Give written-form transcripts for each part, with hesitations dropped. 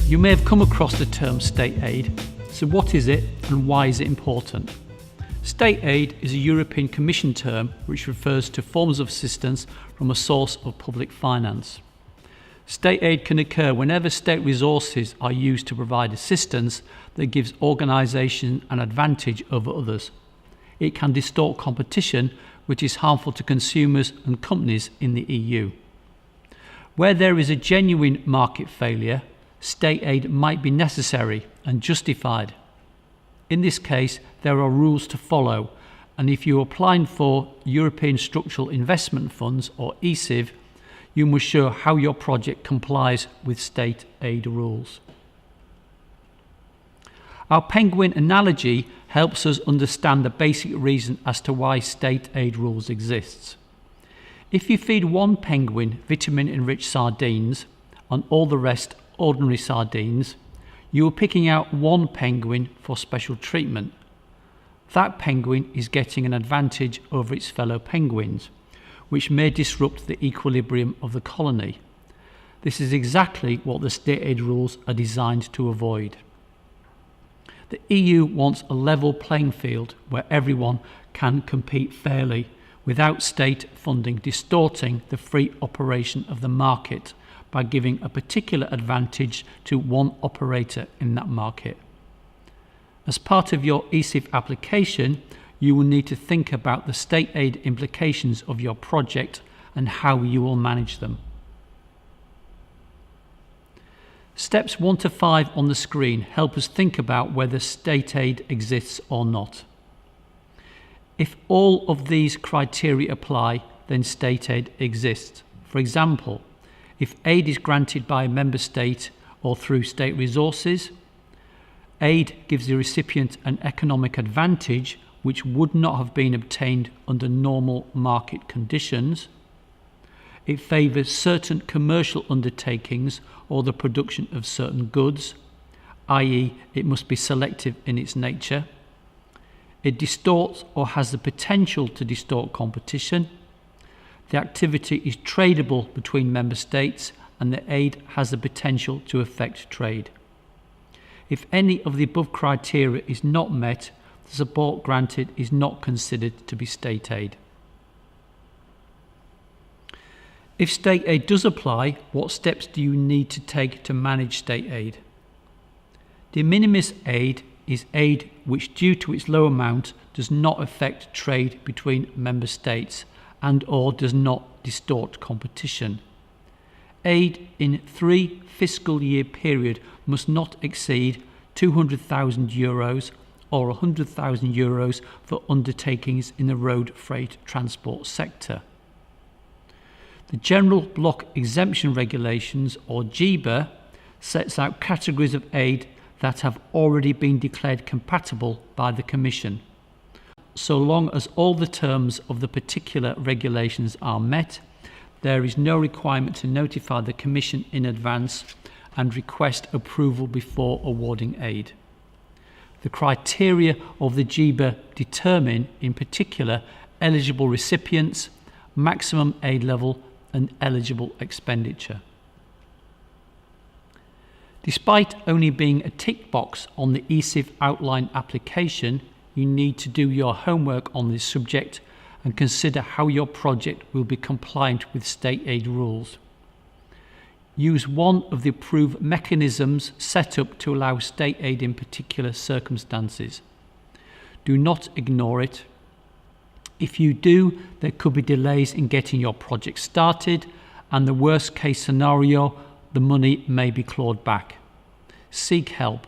You may have come across the term state aid. So what is it and why is it important? State aid is a European Commission term which refers to forms of assistance from a source of public finance. State aid can occur whenever state resources are used to provide assistance that gives organisations an advantage over others. It can distort competition, which is harmful to consumers and companies in the EU. Where there is a genuine market failure, state aid might be necessary and justified. In this case, there are rules to follow, and if you are applying for European Structural Investment Funds or ESIF, you must show how your project complies with state aid rules. Our penguin analogy helps us understand the basic reason as to why state aid rules exist. If you feed one penguin vitamin-enriched sardines and all the rest ordinary sardines, you are picking out one penguin for special treatment. That penguin is getting an advantage over its fellow penguins, which may disrupt the equilibrium of the colony. This is exactly what the state aid rules are designed to avoid. The EU wants a level playing field where everyone can compete fairly without state funding distorting the free operation of the market by giving a particular advantage to one operator in that market. As part of your ESIF application, you will need to think about the state aid implications of your project and how you will manage them. Steps 1 to 5 on the screen help us think about whether state aid exists or not. If all of these criteria apply, then state aid exists. For example, if aid is granted by a member state or through state resources, aid gives the recipient an economic advantage which would not have been obtained under normal market conditions. It favours certain commercial undertakings or the production of certain goods, i.e. it must be selective in its nature. It distorts or has the potential to distort competition. The activity is tradable between member states and the aid has the potential to affect trade. If any of the above criteria is not met, the support granted is not considered to be state aid. If state aid does apply, what steps do you need to take to manage state aid? De minimis aid is aid which, due to its low amount, does not affect trade between member states and/or does not distort competition. Aid in 3 fiscal year period must not exceed €200,000 or €100,000 for undertakings in the road freight transport sector. The General Block Exemption Regulations, or GBER, sets out categories of aid that have already been declared compatible by the Commission. So long as all the terms of the particular regulations are met, there is no requirement to notify the Commission in advance and request approval before awarding aid. The criteria of the GBER determine, in particular, eligible recipients, maximum aid level, and eligible expenditure. Despite only being a tick box on the ESIF outline application, you need to do your homework on this subject and consider how your project will be compliant with state aid rules. Use one of the approved mechanisms set up to allow state aid in particular circumstances. Do not ignore it. If you do, there could be delays in getting your project started, and the worst case scenario, the money may be clawed back. Seek help.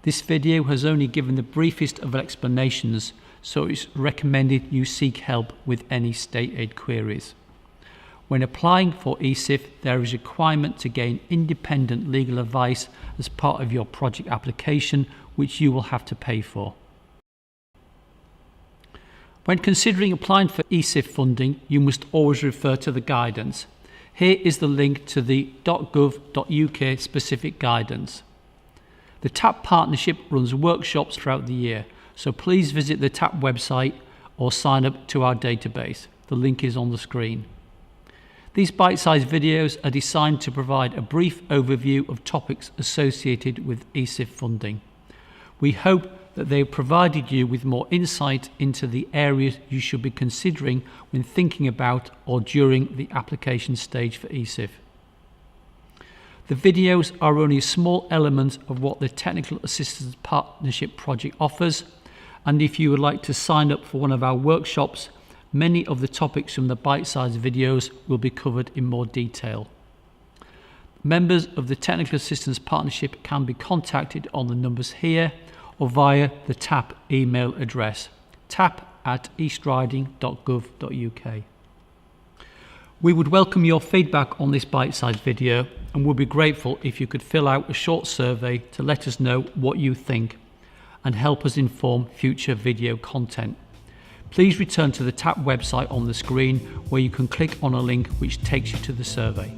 This video has only given the briefest of explanations, so it's recommended you seek help with any state aid queries. When applying for ESIF, there is a requirement to gain independent legal advice as part of your project application, which you will have to pay for. When considering applying for ESIF funding, you must always refer to the guidance. Here is the link to the .gov.uk specific guidance. The TAP partnership runs workshops throughout the year, so please visit the TAP website or sign up to our database. The link is on the screen. These bite-sized videos are designed to provide a brief overview of topics associated with ESIF funding. We hope that they have provided you with more insight into the areas you should be considering when thinking about or during the application stage for ESIF. The videos are only a small element of what the Technical Assistance Partnership Project offers, and if you would like to sign up for one of our workshops, many of the topics from the bite-sized videos will be covered in more detail. Members of the Technical Assistance Partnership can be contacted on the numbers here or via the TAP email address, tap@eastriding.gov.uk. We would welcome your feedback on this bite-sized video and would be grateful if you could fill out a short survey to let us know what you think and help us inform future video content. Please return to the TAP website on the screen where you can click on a link which takes you to the survey.